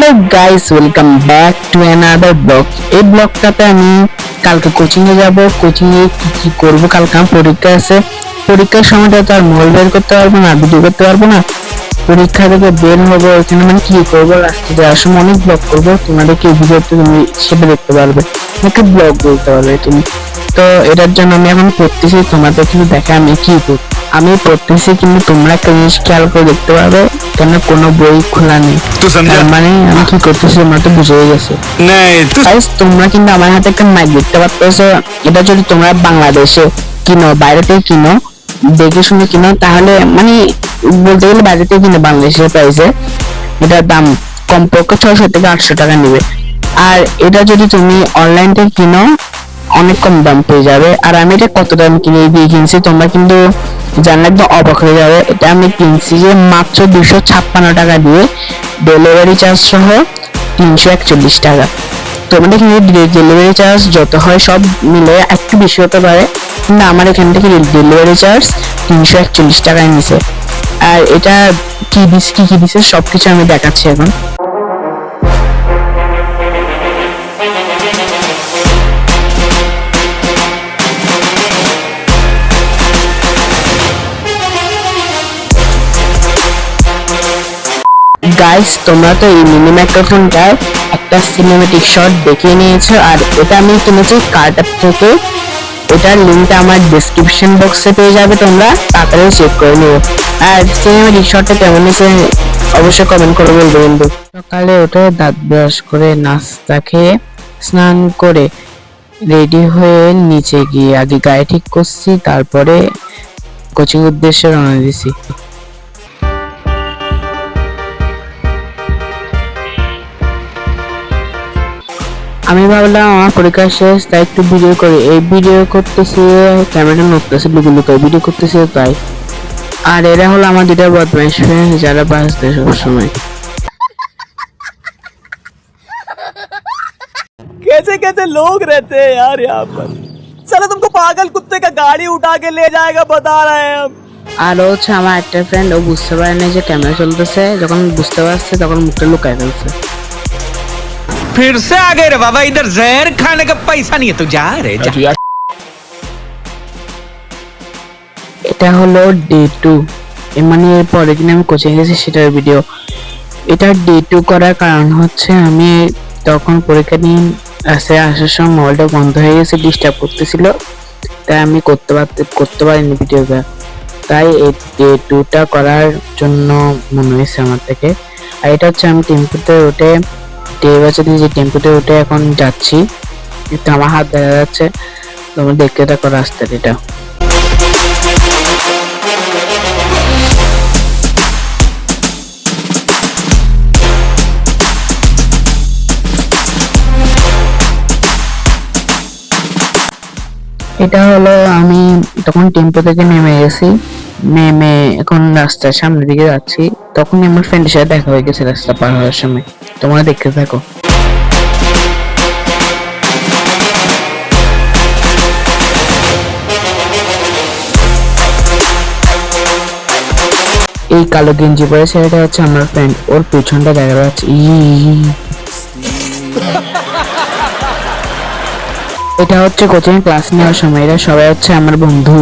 Hello guys, welcome back to another blog. এই ব্লগটাতে আমি কালকে কোচিং এ যাব। কোচিং এ কি করব, কালকে আমার পরীক্ষা আছে। পরীক্ষার সময়টা তো আর মোবাইল বের করতে পারবো না, ভিডিও করতে পারবো না। পরীক্ষা থেকে বের হবো, এখানে মানে কি করবো, রাস্তায় যাওয়ার সময় অনেক ব্লগ করবো। তোমাদেরকে ভিডিওতে তুমি সেটা দেখতে পারবে, একটা ব্লগ বলতে পারবে তুমি। তো এটার জন্য আমি এখন পড়তেছি, তোমাদের কিন্তু দেখা আমি কি করব। আমি পড়তেছি কিন্তু তোমরা একটা জিনিস খেয়াল করে দেখতে পারবে, কেন কোনো বই খোলা নেই। মানে আমি কি করতেছি তোমরা তো বুঝেই গেছো। গাইস, তোমরা কিন্তু আমার হাতে একটা মাইক দেখতে পাচ্ছো। এটা যদি তোমরা বাংলাদেশে কিনো, বাইরে থেকে কিনো, দেখে শুনে কিনো, তাহলে মানে বলতে গেলে বাইরে থেকে কিনে বাংলাদেশের প্রাইসে এটার দাম কমপক্ষে 600 থেকে 800 টাকা নেবে। আর এটা যদি তুমি অনলাইন থেকে কিনো, অনেক কম দাম পেয়ে যাবে। আর আমি এটা কত দাম কিনে দিয়ে কিনছি তোমরা কিন্তু জানলে একদম অবাক হয়ে যাবে। এটা আমি কিনছি যে মাত্র 256 টাকা দিয়ে, ডেলিভারি চার্জ সহ 341 টাকা। তোমাদের কিন্তু ডেলিভারি চার্জ যত হয় সব মিলে একটু বেশি হতে পারে, কিন্তু আমার এখান থেকে ডেলিভারি চার্জ 341 টাকায় নিছে। আর এটা কি দিছে সবকিছু আমি দেখাচ্ছি এখন। গাইস, তোমরা তো এই মিনি মাইক্রোফোনটার একটা সিনেমেটিক শট দেখে নিয়েছো, আর এটা আমি কিনেছি কার্টআপ থেকে। এটার লিঙ্কটা আমার ডেসক্রিপশন বক্সে পেয়ে যাবে, তোমরা তাড়াতাড়ি চেক করে নিও। আর সিনেমেটিক শটটা কেমন হয়েছে অবশ্যই কমেন্ট করে বলবে বন্ধু। সকালে উঠে দাঁত ব্রাশ করে নাস্তা খেয়ে স্নান করে রেডি হয়ে নিচে গিয়ে আগে গায়ে ঠিক করছি, তারপরে কোচিং উদ্দেশ্যে রওনা দিছি। আমি ভাবলাম আমার পরীক্ষা শেষ, তাই একটু ভিডিও করি। এই ভিডিও করতেছি, ক্যামেরা নড়তেছে, লুকোয় ভিডিও করতেছি তাই। আর এরা হলো আমার দুটা বদমাইশ ফ্রেন্ড, যারা বাস দেয় সবসময়। कैसे कैसे लोग रहते हैं यार यहाँ पर। साला तुमको पागल कुत्ते का गाड़ी उठा के ले जाएगा, बता रहे हैं हम। আর হচ্ছে আমার একটা ফ্রেন্ড, ও বুঝতে পারে না যে ক্যামেরা চলতেছে। যখন বুঝতে পারছে তখন মুখটা লুকায় ফেলছে। फिर से आ गए रे बाबा, इधर जहर खाने का पैसा नहीं है तो जा रे जा। এটা হলো ডে 2, মানে এর পরে দিন আমি কোচিং গেছি সেটার ভিডিও। এটা ডে 2 করার কারণ হচ্ছে আমি তখন পরীক্ষা নিয়ে আসার সময় মোবাইলটা বন্ধ হয়ে গেছে, ডিস্টার্ব করতেছিল, তাই আমি করতে পারিনি ভিডিওটা। তাই এই ডে 2টা করার জন্য মনে হয়েছে আমার থেকে। আর এটা হচ্ছে আমি টেম্পুতে উঠে যে টেম্পুতে উঠে এখন যাচ্ছি, কিন্তু আমার হাত দেখা যাচ্ছে, তোমরা দেখতে থাকো রাস্তার। এটা হলো আমি তখন টেম্পো থেকে নেমে গেছি, নেমে এখন রাস্তার সামনের দিকে যাচ্ছি। তখন আমার ফ্রেন্ডের সাথে দেখা হয়ে গেছে রাস্তা পার হওয়ার সময়। তোমরা দেখতে থাকো। এই কালো গেঞ্জি পরে ছেলেটা হচ্ছে আমার ফ্রেন্ড, ওর পেছনটা দেখা যাচ্ছে। এটা হচ্ছে কোচিং ক্লাস নেওয়ার সময়, এরা সবাই হচ্ছে আমার বন্ধু।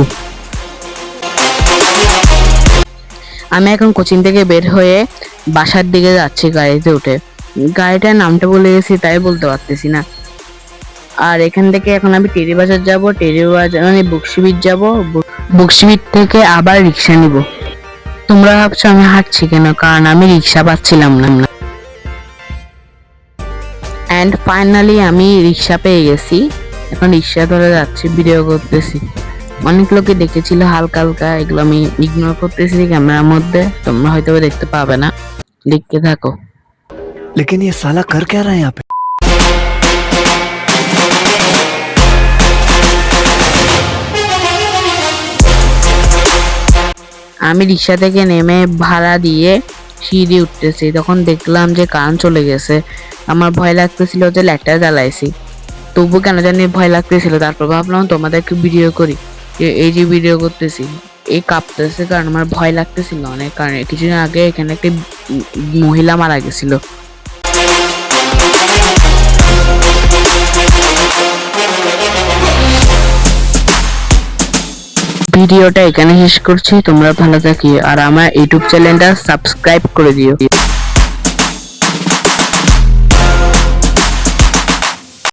আমি এখন কোচিং থেকে বের হয়ে বাসার দিকে যাচ্ছি গাড়িতে উঠে। গাড়িটার নামটা বলে গেছি তাই বলতে পারতেছি না। আর এখান থেকে এখন আমি টেরি বাজার যাবো, টেরি বাজার মানে বকশিবিট যাবো, বকশিবিট থেকে আবার রিক্সা নিব। তোমরা ভাবছো আমি হাঁটছি কেন, কারণ আমি রিক্সা পাচ্ছিলাম না। এন্ড ফাইনালি আমি রিক্সা পেয়ে গেছি, এখন রিক্সা ধরে যাচ্ছি, ভিডিও করতেছি। অনেক লোকে দেখেছিল হালকা হালকা, এগুলো আমি ইগনোর করতেছি ক্যামেরার মধ্যে, তোমরা হয়তো দেখতে পাবে না, দেখতে থাকো। लेकिन ये साला कर क्या रहा है यहाँ पे। আমি রিক্সা থেকে নেমে ভাড়া দিয়ে সিঁড়ি উঠতেছি, তখন দেখলাম যে কারেন্ট চলে গেছে। আমার ভয় লাগতেছিল যে ল্যাটার জ্বালাইছি, তবু কেন জানি ভয় লাগতেছিল। তারপর ভাবলাম তোমাদেরকে ভিডিও করি, এই যে ভিডিও করতেছি। এই কাঁপতেছে কারণ আমার ভয় লাগতেছিল অনেক, কারণ কিছুদিন আগে এখানে একটি মহিলা মারা গেছিল। ভিডিওটা এখানে শেষ করছি। তোমরা ভালো থাকিও আর আমার ইউটিউব চ্যানেলটা সাবস্ক্রাইব করে দিও।